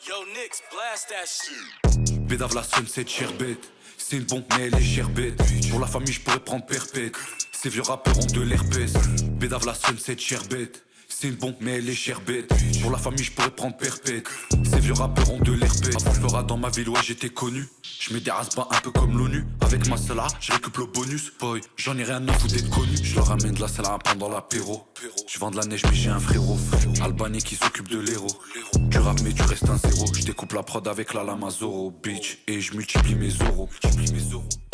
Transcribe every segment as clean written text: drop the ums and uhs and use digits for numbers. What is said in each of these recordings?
Yo, Nix, blast that shit. Bédave la sunset, sherbet. C'est une bombe, mais elle est sherbet. Pour la famille, je pourrais prendre perpète. Ces vieux rappeurs ont de l'herpès. Bédave la sunset, sherbet. C'est une bombe, mais elle est sherbet. Pour la famille, je pourrais prendre perpète. Ces vieux rappeurs ont de l'herpès. Avant le peur dans ma ville, ouais, j'étais connu. Je mets des rasbats un peu comme l'ONU. Avec ma cela, je récupère le bonus. Boy, j'en ai rien à foutre d'être connu. Je leur ramène de la cela pendant l'apéro. Je vends de la neige, mais j'ai un frérot. Albanais qui s'occupe de l'héros. Tu rappes, mais tu restes un zéro. Je découpe la prod avec la lama Zoro, bitch. Et je multiplie mes euros.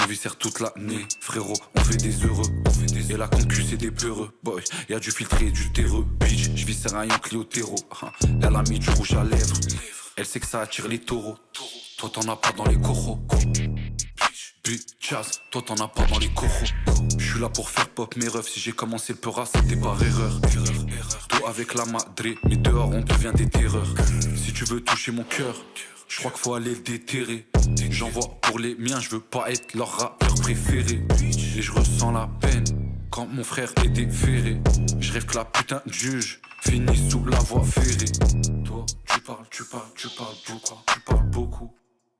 On viscère toute l'année, frérot. On fait des heureux. Et la concu, c'est des peureux. Boy, y'a du filtré et du terreux. Bitch, je viscère un Yankee au terreau. Elle a mis du rouge à lèvres. Elle sait que ça attire les taureaux. Toi t'en as pas dans les coraux. Bitch, toi t'en as pas dans les coraux. Je suis là pour faire pop mes refs. Si j'ai commencé le peura, c'était par erreur. Toi avec la madre, mais dehors on devient des terreurs. Si tu veux toucher mon cœur, je crois qu'il faut aller le déterrer. J'envoie pour les miens, je veux pas être leur rappeur préféré. Et je ressens la peine quand mon frère est déféré. Je rêve que la putain de juge finisse sous la voie ferrée. Toi, tu parles beaucoup.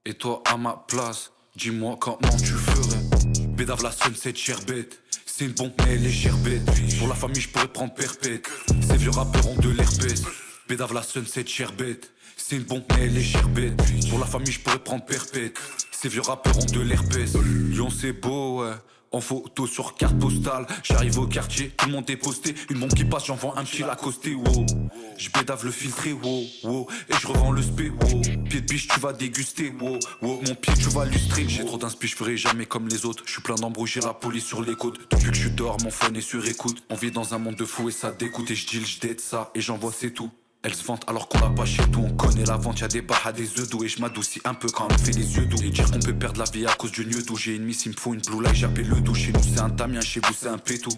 Et toi, à ma place, dis-moi comment tu ferais. Bédave la sunset, sherbet. C'est une bombe, mais elle est sherbet. Pour la famille, je pourrais prendre perpète. Ces vieux rappeurs ont de l'herpès. Bédave la sunset, sherbet. C'est une bombe, mais elle est sherbet. Pour la famille, je pourrais prendre perpète. Ces vieux rappeurs ont de l'herpès. Lyon, c'est beau, ouais. En photo sur carte postale. J'arrive au quartier, tout le monde est posté. Une bombe qui passe, j'envoie un petit accosté, wow. J'bédave le filtré, wow, wow. Et je revends le spé, wow. Pied de biche, tu vas déguster, wow, wow. Mon pied, tu vas lustrer. J'ai trop d'inspi, je ferai jamais comme les autres. Je suis plein d'embrouilles, j'ai la police sur les côtes. Depuis que je dors, mon phone est sur écoute. On vit dans un monde de fous et ça dégoûte. Et je deal, j'date ça et j'envoie c'est tout. Elle se vante alors qu'on l'a pas chez tout. On connaît la vente, y'a des barres à des œufs doux. Et je m'adoucis un peu quand on fait les yeux doux. Et dire qu'on peut perdre la vie à cause du lieu d'où j'ai une miss, il me faut une blue light, j'appelle le doux. Chez nous c'est un tamien, chez vous c'est un pétou.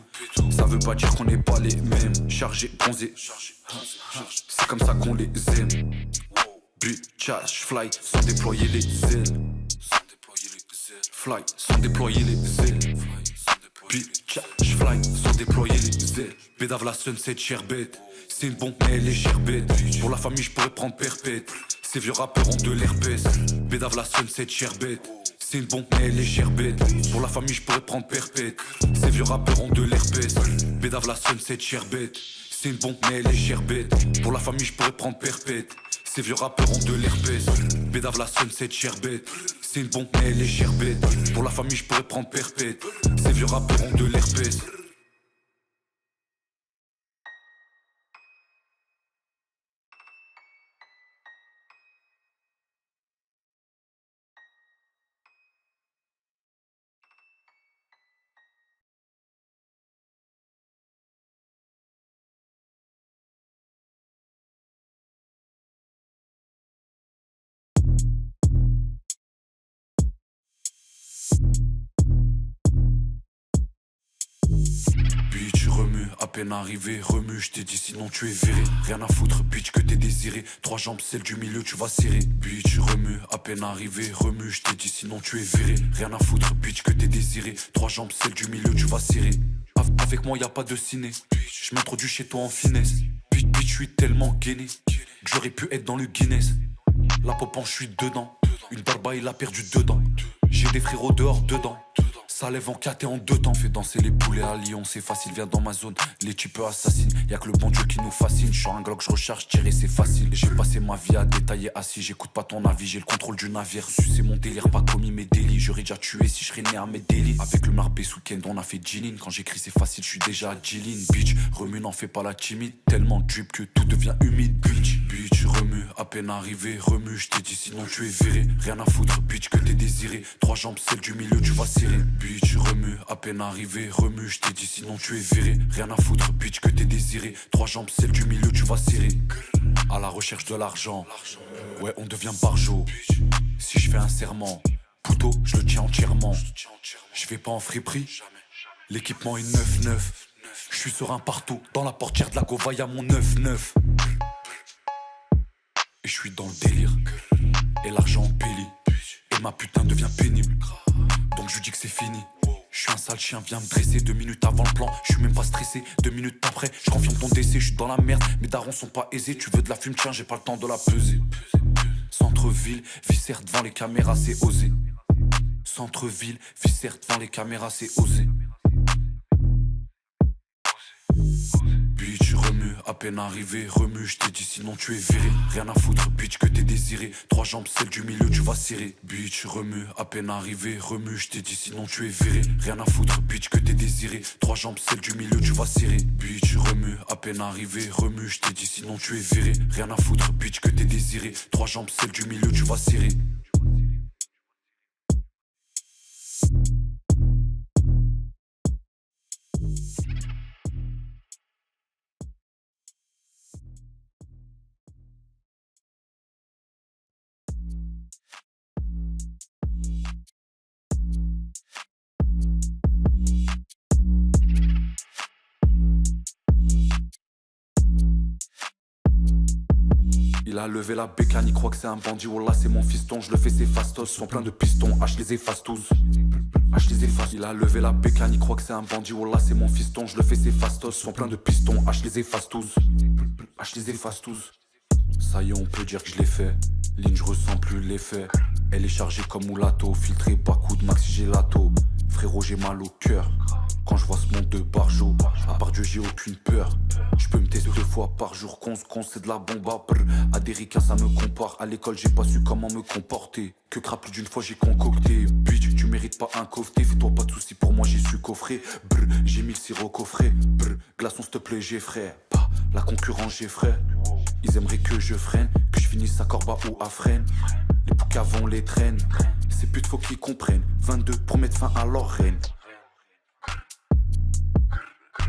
Ça veut pas dire qu'on n'est pas les mêmes. Chargé, bronzé, c'est comme ça qu'on les aime. Bitch, fly, sans déployer les ailes. Fly, sans déployer les ailes. Bitch, fly, sans déployer les ailes. Bédave la sunset, sherbet. C'est une bombe, mais elle est sherbet. Pour la famille, je pourrais prendre perpète. Ces vieux rappeurs ont de l'herpès. Bédave la sunset, sherbet. C'est une bombe, mais elle est sherbet. Pour la famille, je pourrais prendre perpète. Ces vieux rappeurs ont de l'herpès. Bédave la sunset, sherbet. C'est une bombe, mais elle est sherbet. Pour la famille, je pourrais prendre perpète. Ces vieux rappeurs ont de l'herpès. Bédave la sunset, sherbet. C'est une bombe, mais elle est sherbet. Pour la famille, je pourrais prendre perpète. Ces vieux rappeurs ont de l'herpès. Bitch remue, à peine arrivé, remue, je t'ai dit sinon tu es viré. Rien à foutre, bitch que t'es désiré. Trois jambes, celle du milieu, tu vas serrer. Bitch remue, à peine arrivé, remue, je t'ai dit sinon tu es viré. Rien à foutre, bitch que t'es désiré. Trois jambes, celle du milieu, tu vas serrer. Avec moi y a pas de ciné. Je m'introduis chez toi en finesse. Bitch, je suis tellement gainé que j'aurais pu être dans le Guinness. La pop en je suis dedans. Une barba il a perdu dedans. J'ai des frérots dehors dedans. Ça lève en 4 et en 2 temps. Fait danser les poulets à Lyon, c'est facile, viens dans ma zone. Les types assassines, y'a que le bon Dieu qui nous fascine. Je un Glock, je recharge, tirer c'est facile. J'ai passé ma vie à détailler assis, j'écoute pas ton avis, j'ai le contrôle du navire. C'est mon délire, pas commis mes délits. J'aurais déjà tué si je serais né à mes délits. Avec le marbé sous Kend, on a fait Jilin. Quand j'écris c'est facile, je suis déjà à Jilin. Bitch, remue, n'en fais pas la timide. Tellement drip que tout devient humide. Bitch, remue, à peine arrivé, remue, je t'ai dit sinon tu es viré. Rien à foutre, bitch que t'es désiré. Trois jambes, celle du milieu, tu vas serrer. Bitch remue, à peine arrivé, remue, je t'ai dit sinon tu es viré. Rien à foutre, bitch que t'es désiré. Trois jambes, celle du milieu, tu vas serrer. À la recherche de l'argent, ouais on devient barjot. Si je fais un serment, couteau, je le tiens entièrement. Je vais pas en friperie, l'équipement est 9-9. Je suis serein partout, dans la portière de la Gova y'a mon 9-9. Et je suis dans le délire, et l'argent embellit. Et ma putain devient pénible, donc je dis que c'est fini. Je suis un sale chien, viens me dresser 2 minutes avant le plan, je suis même pas stressé. 2 minutes après, je confirme ton décès, je suis dans la merde. Mes darons sont pas aisés, tu veux de la fume, tiens, j'ai pas le temps de la peser. Centre-ville, viscère devant les caméras, c'est osé. Centre-ville, viscère devant les caméras, c'est osé. Bitch, remue, à peine arrivé, remue, je t'ai dit sinon tu es viré. Rien à foutre, bitch, que t'es désiré. 3 jambes, celle du milieu, tu vas serrer. Bitch, remue, à peine arrivé, remue, je t'ai dit sinon tu es viré. Rien à foutre, bitch, que t'es désiré. 3 jambes, celle du milieu, tu vas serrer. Bitch, remue, à peine arrivé, remue, je t'ai dit sinon tu es viré. Rien à foutre, bitch, que t'es désiré. 3 jambes, celle du milieu, tu vas serrer. Il a levé la bécane, il croit que c'est un bandit. Wallah, c'est mon fiston, je le fais, c'est fastos. Sont plein de pistons, H les efface tous. H les efface. Il a levé la bécane, il croit que c'est un bandit. Wallah, c'est mon fiston, je le fais, c'est fastos. Sont plein de pistons, H les efface tous. H les efface tous. Ça y est, on peut dire que je l'ai fait. Ligne, je ressens plus l'effet. Elle est chargée comme Moulato, filtré, pas coup de maxi gelato. Frérot, j'ai mal au cœur quand je vois ce monde de barjo. À part Dieu, j'ai aucune peur. Je peux me tester 2 fois par jour. Con, c'est de la bomba. À des ricains, ça me compare. À l'école, j'ai pas su comment me comporter. Que crap, plus d'une fois, j'ai concocté. Bitch, tu mérites pas un coffret. Fais-toi pas de soucis, pour moi, j'ai su coffrer. J'ai mis le sirop coffret. Glaçon, s'il te plaît, j'ai frais. Pas la concurrence, j'ai frais. Ils aimeraient que je freine, que je finisse à Corba ou à Fresnes. Les poucavons les traînent. C'est plus de faux qu'ils comprennent. 22 pour mettre fin à leur règne.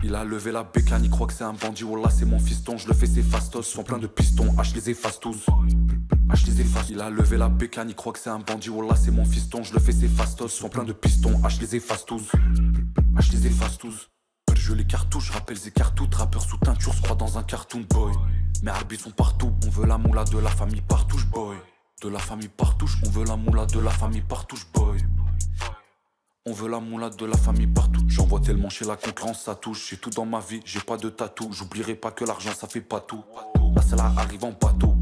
Il a levé la bécane, il croit que c'est un bandit. Wallah, c'est mon fiston, je le fais, c'est fastos. Sont plein de pistons, H les efface tous. H les efface. Il a levé la bécane, il croit que c'est un bandit. Wallah, c'est mon fiston, je le fais, c'est fastos. Sont plein de pistons, H les efface tous. H les efface tous. Je les cartouches, rappelle les cartouches. Rappeur sous teinture, se croit dans un cartoon boy. Mes arbitres sont partout, on veut la moula de la famille partouche boy. De la famille partouche, on veut la moula de la famille partouche boy. On veut la moula de la famille partout. J'en vois tellement chez la concurrence, ça touche. J'ai tout dans ma vie, j'ai pas de tatou. J'oublierai pas que l'argent ça fait pas tout. Là celle-là arrive en bateau.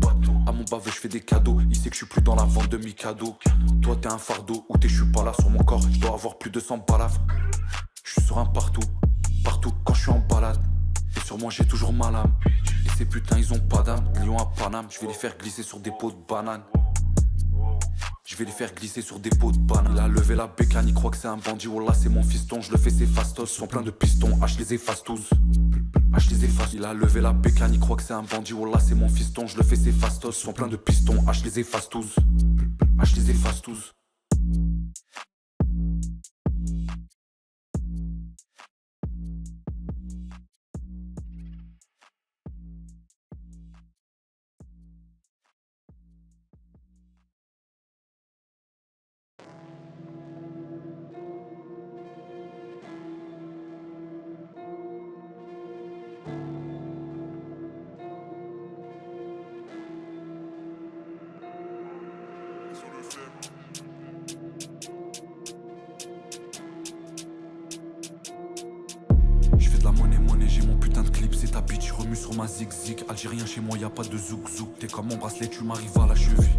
À mon baveux je fais des cadeaux. Il sait que je suis plus dans la vente de mi-cadeaux. Toi t'es un fardeau, ou t'es je suis pas là. Sur mon corps, je dois avoir plus de 100 balafres. Je suis sur un partout, partout quand je suis en balade. Et sur moi j'ai toujours ma lame. Et ces putains ils ont pas d'âme. Lion à Paname, je vais les faire glisser sur des pots de banane. Je vais les faire glisser sur des pots de banane. Il a levé la bécane, il croit que c'est un bandit. Wallah, c'est mon fiston, je le fais, c'est fastos. Sont plein de pistons, H les efface tous. H les efface. Il a levé la bécane, il croit que c'est un bandit. Wallah, c'est mon fiston, je le fais, c'est fastos. Sont plein de pistons, H les efface tous. H les efface tous. Je fais de la monnaie, j'ai mon putain de clip, c'est ta bitch, remue sur ma zig-zig. Algérien chez moi, y a pas de zouk-zouk. T'es comme mon bracelet, tu m'arrives à la cheville.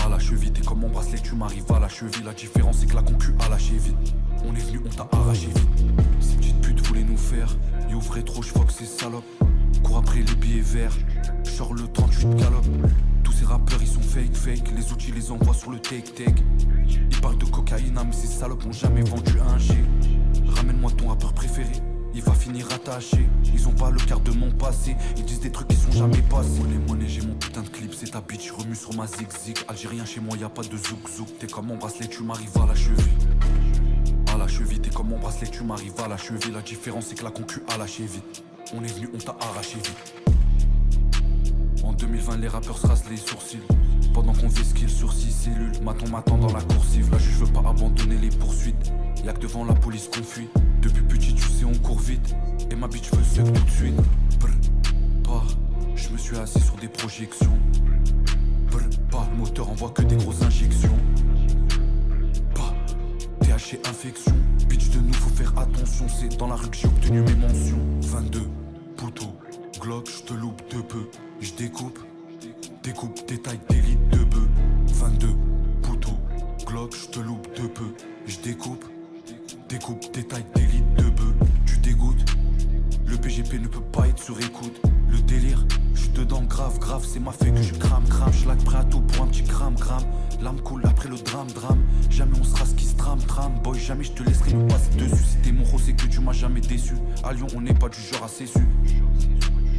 À la cheville, t'es comme mon bracelet, tu m'arrives à la cheville. La différence c'est que la concu a lâché vite. On est venu, on t'a arraché vite. Ces petites putes voulaient nous faire. Yo vrai trop, j'fuck ces salopes. Cours après les billets verts. J'sors le 38 galope. Tous ces rappeurs ils sont fake. Les outils les envoient sur le take. Ils parlent de cocaïne, mais ces salopes ont jamais vendu un G. Ramène-moi ton rappeur préféré, il va finir attaché. Ils ont pas le quart de mon passé, ils disent des trucs qui sont jamais passés. Monnaie, j'ai mon putain de clip, c'est ta bitch, remue sur ma zig-zig. Algérien chez moi, y a pas de zouk-zouk. T'es comme mon bracelet, tu m'arrives à la cheville. À la cheville, t'es comme mon bracelet, tu m'arrives à la cheville. La différence c'est que la concu a lâché vite. On est venu, on t'a arraché vite. En 2020 les rappeurs se rasent les sourcils. Pendant qu'on vesquille sur 6 cellules. M'attend dans la coursive. Là je veux pas abandonner les poursuites. Y'a que devant la police qu'on fuit. Depuis petit tu sais on court vite. Et ma bitch veut seul tout de suite. Je me suis assis sur des projections. Le moteur envoie que des grosses injections. THC infection. Bitch de nous faut faire attention. C'est dans la rue que j'ai obtenu mes mentions. 22 poteaux Glock, j'te loupe de peu. J'découpe, Découpe, détail, d'élite de bœuf. 22, couteau, Glock, j'te loupe de peu. J'découpe, détail, d'élite de bœuf. Tu dégoûtes, le PGP ne peut pas être sur écoute. Le délire, j'suis dedans grave, c'est ma fait que je crame. J'lag prêt à tout pour un petit gramme. L'âme coule après le drame. Jamais on sera ce qui se trame. Boy, jamais je te laisserai me passer dessus. Si t'es mon rose, c'est que tu m'as jamais déçu. À Lyon, on n'est pas du genre assez su.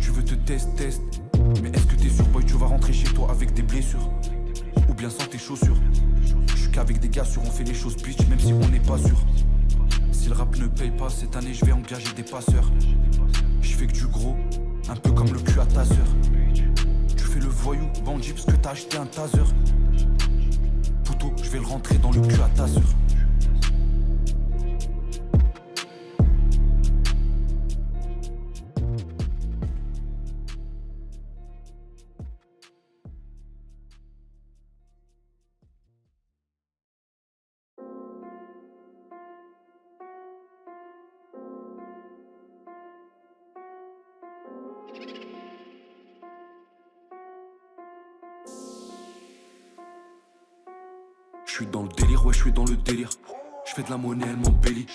Tu veux te test. Mais est-ce que t'es sûr, boy, tu vas rentrer chez toi avec des blessures? Ou bien sans tes chaussures? J'suis qu'avec des gars sûrs, on fait les choses bitch, même si on n'est pas sûr. Si le rap ne paye pas, cette année je vais engager des passeurs. J'fais que du gros, un peu comme le cul à ta sœur. Tu fais le voyou, bandit, parce que t'as acheté un taser. Poutou, je vais le rentrer dans le cul à ta sœur. Je suis dans le délire, ouais, je suis dans le délire. Je fais de la monnaie, elle m'embellit.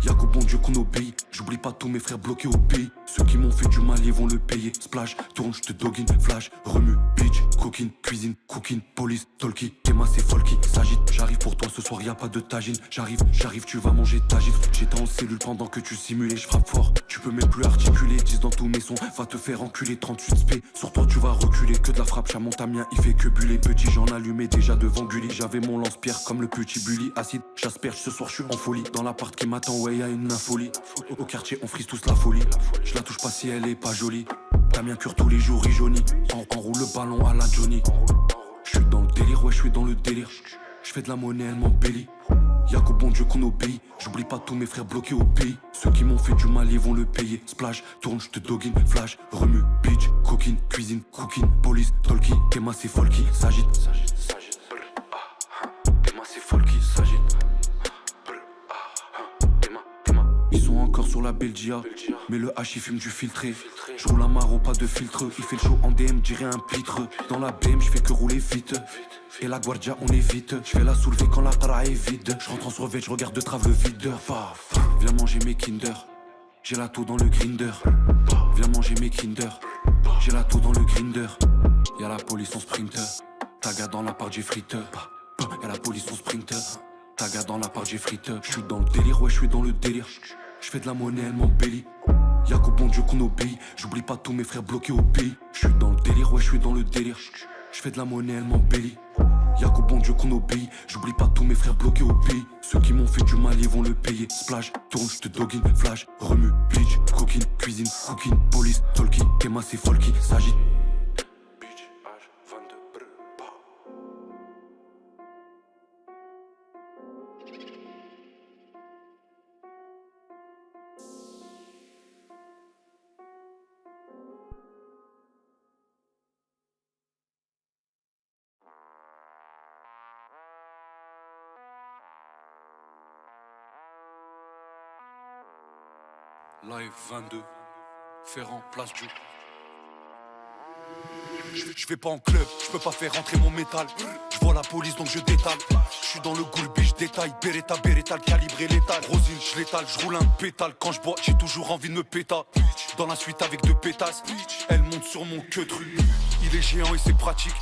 Y'a qu'au bon Dieu qu'on obéit. J'oublie pas tous mes frères bloqués au pays. Ceux qui m'ont fait du mal, ils vont le payer. Splash, tourne, j'te doggine, flash, remue, bitch, coquine, cuisine, cooking, police, talkie, Kema, c'est folky, s'agite. J'arrive pour toi ce soir, y'a pas de tagine. J'arrive, tu vas manger ta gifle. J'étais en cellule pendant que tu simulais. Je frappe fort, tu peux même plus articuler. 10 dans tous mes sons, va te faire enculer. 38 spé, sur toi tu vas reculer. Que de la frappe, chat montamien, il fait que buller. Petit, j'en allumais déjà devant Gulli. J'avais mon lance-pierre comme le petit bully. Acide, j'asperge, ce soir je suis en folie. Dans l'appart qui m'attend, ouais, y'a une infolie. Au quartier, on frise tous la folie. Je la touche pas si elle est pas jolie. Damien cure tous les jours, Johnny. Enroule le ballon à la Johnny. Je suis dans le délire, ouais, je suis dans le délire. Je fais de la monnaie, elle m'embellit. Y'a qu'au bon Dieu qu'on obéit. J'oublie pas tous mes frères bloqués au pays. Ceux qui m'ont fait du mal, ils vont le payer. Splash, tourne, j'te doggine, flash, remue, bitch, coquine, cuisine, cooking, police, talkie, Kema, c'est folky, s'agite. Kema, c'est folky, s'agite. Ils sont encore sur la Belgia, mais le H il fume du filtré. Je roule un maro, pas de filtre. Il fait le show en DM, dirait un pitre. Dans la BM, je fais que rouler vite. Et la guardia, on évite. Je vais la soulever quand la tara est vide. Je rentre en survêt, je regarde de trave le videur. Viens manger mes Kinder. J'ai la taux dans le grinder. Viens manger mes Kinder. J'ai la taux dans le grinder. Y'a la police en sprinter. Taga dans la part, j'ai friteur. Y'a la police en sprinter. Taga dans la part, j'ai friteur. Je suis dans le délire, ouais, je suis dans le délire. Je fais de la monnaie, elle m'embellit. Y'a qu'au bon Dieu qu'on obéit. J'oublie pas tous mes frères bloqués au pays. Je suis dans le délire, ouais, je suis dans le délire. Je fais de la monnaie, elle m'embellit. Y'a qu'au bon Dieu qu'on obéit. J'oublie pas tous mes frères bloqués au pays. Ceux qui m'ont fait du mal, ils vont le payer. Splash, tourne, j'te doggine, flash, remue, bitch, coquine, cuisine, cooking, police, talkie, Kema, c'est folky, s'agite. Live 22, Ferrand, place du. Je vais pas en club, je peux pas faire rentrer mon métal. Je vois la police donc je détale. Je suis dans le goulbi, je détaille. Beretta, le calibré létal. Rosine, je l'étale, je roule un pétale. Quand je bois, j'ai toujours envie de me péta. Dans la suite avec deux pétasses, elle monte sur mon queutru. Il est géant et c'est pratique.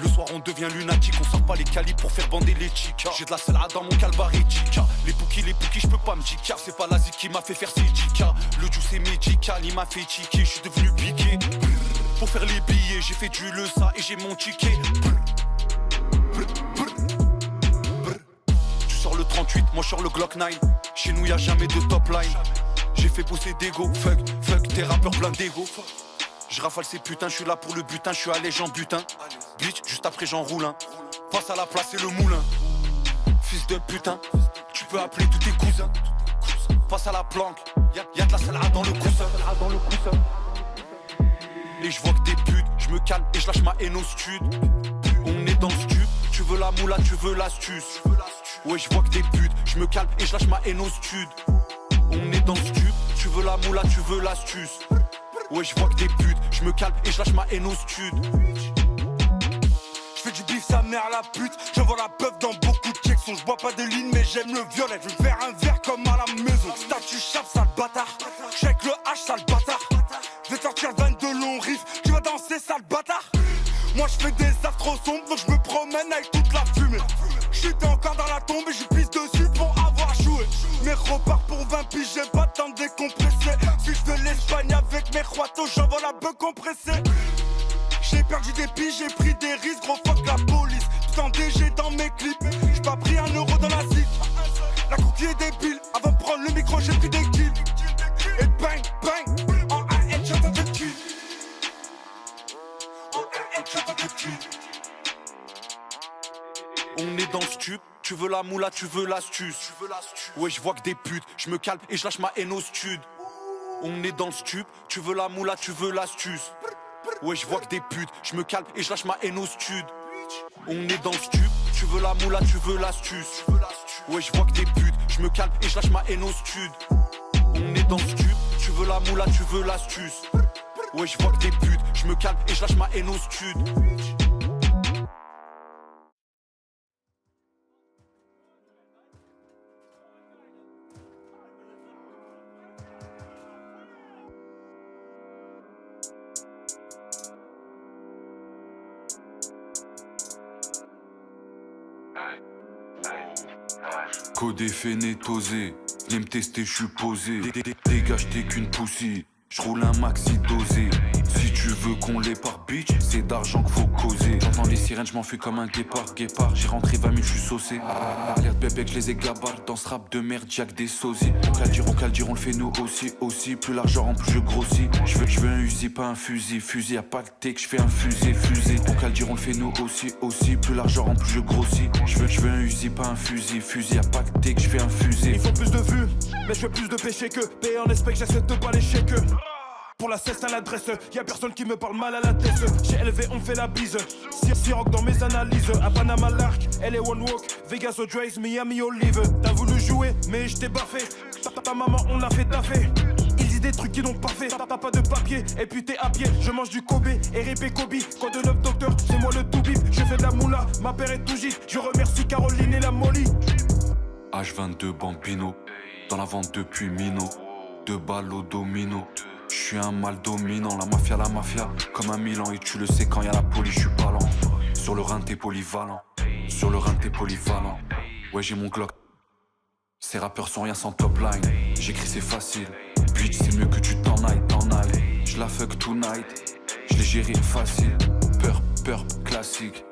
Le soir on devient lunatique. On sort pas les calibres pour faire bander les chicas. J'ai de la salade dans mon calbarética. Les bouquis, je peux pas me dire. C'est pas l'Asie qui m'a fait faire ces chicas. Le juice est médical, il m'a fait tiquer. Je suis devenu piqué. Pour faire les billets, j'ai fait du ça et j'ai mon ticket. Tu sors le 38, moi je sors le Glock 9. Chez nous y'a jamais de top line. J'ai fait pousser d'ego. Fuck, t'es rappeur plein d'ego. Je rafale ces putains, je suis là pour le butin, je suis allé j'en butin. Glitch, juste après j'en roule un. Passe à la place et le moulin. Fils de putain, tu peux appeler tous tes cousins. Passe à la planque, y'a de la salade dans le coussin. Et je vois que des putes, je me calme et je lâche ma haine au stud. On est dans le stud, tu veux la moula, tu veux l'astuce. Ouais, je vois que des putes, je me calme et je lâche ma haine au stud. On est dans le stud, tu veux la moula, tu veux l'astuce. Ouais, je vois que des putes, je me calme et je lâche ma haine au stud. fais du bif, sa mère la pute. J'envoie la peuf dans beaucoup de sections. Je bois pas de ligne, mais j'aime le violet. Je vais faire un verre comme à la maison. Statue chape, sale bâtard. Check le H, sale bâtard. Je vais sortir 22 longs riffs. Tu vas danser, sale bâtard. Moi je fais des afros sombres, donc je me promène avec toute la fumée. J'étais encore dans la tombe et je pisse dessus pour avoir joué. Mes repars pour 20 piges, j'ai pas le temps de décompresser. Si je fais l'Espagne avec mes roitos, j'envoie la beuh compressée. J'ai perdu des piges, j'ai pris des risques, gros fuck la police. Putain DG dans mes clips, j'ai pas pris 1 euro dans la zig. La coquille est débile, avant de prendre le micro j'ai pris des kills. Et bang bang, en un headshot à te kill. En un headshot à te kill. On est dans le stup, tu veux la moula, tu veux l'astuce. Ouais, je vois que des putes, je me calme et je lâche ma haine au stud. On est dans le stup, tu veux la moula, tu veux l'astuce. Ouais, je vois que des putes, je me calme et je lâche ma haine au stud. On est dans le stup, tu veux la moula, tu veux l'astuce. Ouais, je vois que des putes, je me calme et je lâche ma haine au stud. On est dans le stup, tu veux la moula, tu veux l'astuce. Ouais, je vois que des putes, je me calme et je lâche ma haine au stud. Codé, phénétosé, viens me tester, j'suis posé. Dégage, t'es qu'une poussie, j'roule un maxi dosé. Si tu veux qu'on les par bitch, c'est d'argent qu'il faut causer. J'entends les sirènes, j'm'en fais comme un guépard. J'ai rentré 20 000, j'suis saucé. Alerte bébé que je les ai gabards dans ce rap de merde, y'a des sosies. On caldire, on le fait nous aussi. Plus l'argent en plus je grossis. J'veux un Uzi, pas un fusil. Fusil, y'a pas le tech, j'fais un fusée. On caldire, on le fait nous aussi. Plus l'argent en plus je grossis. J'veux un Uzi, pas un fusil. Fusil, y'a pas le tech, j'fais un fusée. Ils font plus de vues, mais je fais plus de péché que. Paye en espèce, j'essaie de pas lécher que. Pour la cesse à l'adresse, y'a personne qui me parle mal à la tête. Chez LV on fait la bise, Siroc dans mes analyses. À Panama l'arc, LA One Walk, Vegas au Drace, Miami Olive. T'as voulu jouer, mais je t'ai baffé. Ta maman on l'a fait taffer. Ils disent des trucs qui n'ont pas fait. T'as pas de papier, et puis t'es à pied. Je mange du Kobe, RIP Kobe. Quand de 9 docteurs, c'est moi le tout bip. Je fais de la moula, ma père est tout gif. Je remercie Caroline et la Molly. H22 Bambino, dans la vente depuis Mino. 2 balles au domino. J'suis un mal dominant, la mafia, comme un Milan. Et tu le sais quand y'a la police, j'suis pas lent. Sur le rein t'es polyvalent, Ouais j'ai mon Glock. Ces rappeurs sont rien sans top line. J'écris c'est facile, bitch c'est mieux que tu t'en ailles. J'la fuck tonight, j'l'ai géré facile. Peur, classique.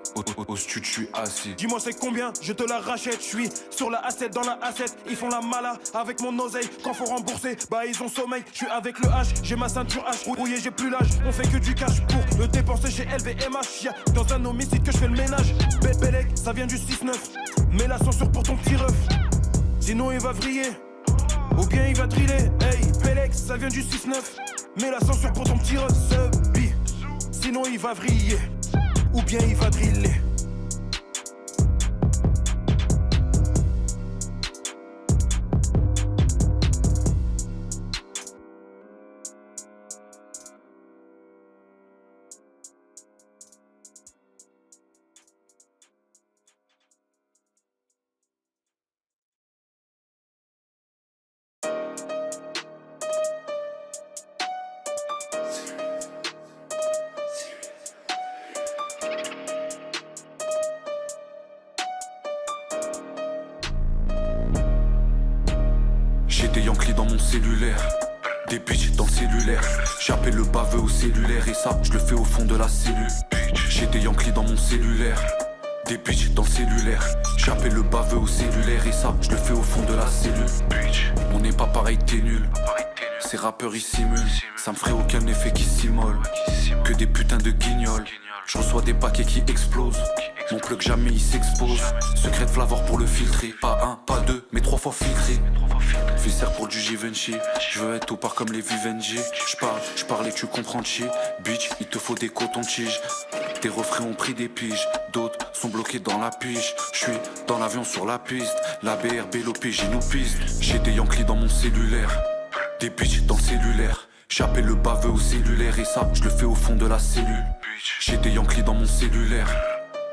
Au stud, j'suis assis. Dis-moi c'est combien, je te la rachète. J'suis sur la A7 dans la A7. Ils font la mala avec mon oseille. Quand faut rembourser, bah ils ont sommeil. J'suis avec le H, j'ai ma ceinture H. Rouillé, j'ai plus l'âge. On fait que du cash pour le dépenser chez LVMH. Y'a dans un homicide que j'fais le ménage. Bélec, ça vient du 6-9. Mets la censure pour ton petit ref. Sinon il va vriller, ou bien il va driller. Hey, Bélec, ça vient du 6-9. Mets la censure pour ton petit ref. Sinon il va vriller, ou bien il va driller. Des Yankees dans mon cellulaire, des bitches dans le cellulaire. J'appelle le baveux au cellulaire et ça, je le fais au fond de la cellule. J'ai des Yankees dans mon cellulaire, des bitches dans le cellulaire. J'appelle le baveux au cellulaire et ça, je le fais au fond de la cellule. On n'est pas pareil, t'es nul. Ces rappeurs ils simulent, ça me ferait aucun effet qui s'immole. Que des putains de guignols. Je reçois des paquets qui explosent. Mon plug jamais il s'expose. Secret de flavor pour le filtrer. Pas un, pas deux, mais 3 fois filtré. Viscère pour du Givenchy. Je veux être au parc comme les Vivendi. Je parle et tu comprends chier. Bitch, il te faut des cotons-tiges. Tes refrains ont pris des piges. D'autres sont bloqués dans la pige. Je suis dans l'avion sur la piste. La BRB, l'OPJ nous piste. J'ai des Yankees dans mon cellulaire, des bitches dans le cellulaire. J'appelle le baveux au cellulaire et ça, je le fais au fond de la cellule. J'ai des Yankees dans mon cellulaire,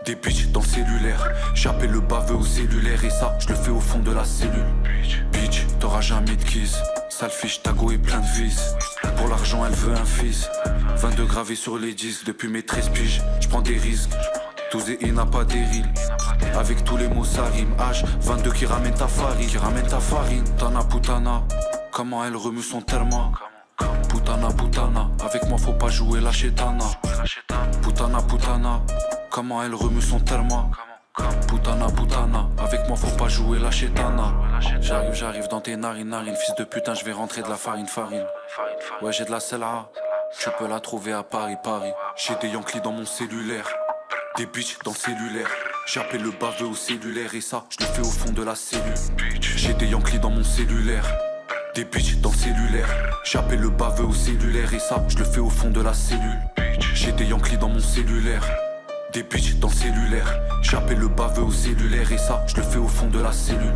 Des bitches dans le cellulaire. J'appelle le baveux au cellulaire et ça, je le fais au fond de la cellule. Bitch, t'auras jamais de kiss. Sale fiche, tago et plein de vis. Pour l'argent, elle veut un fils. 22 gravés sur les 10. Depuis mes 13 piges, j'prends des risques. 12 et il n'a pas d'éril. Avec tous les mots ça rime. H 22 qui ramène ta farine. Qui ramène ta farine. Tana putana. Comment elle remue son terma. Putana putana. Avec moi faut pas jouer la chetana. Putana putana. Comment elle remue son terma. Putana putana. Avec moi faut pas jouer la chetana. J'arrive dans tes narines. Fils de putain je vais rentrer de la farine. Ouais j'ai de la celle-là. Tu peux la trouver à Paris. J'ai des Yankees dans mon cellulaire. Des bitches dans le cellulaire. J'appelle le baveux au cellulaire et ça, je le fais au fond de la cellule. J'ai des Yankees dans mon cellulaire. Des bitches dans le cellulaire. J'appelle le baveux au cellulaire et ça, je le fais au fond de la cellule. J'ai des Yankees dans mon cellulaire. Des bitches dans le cellulaire. J'appelle le baveux au cellulaire et ça, je le fais au fond de la cellule.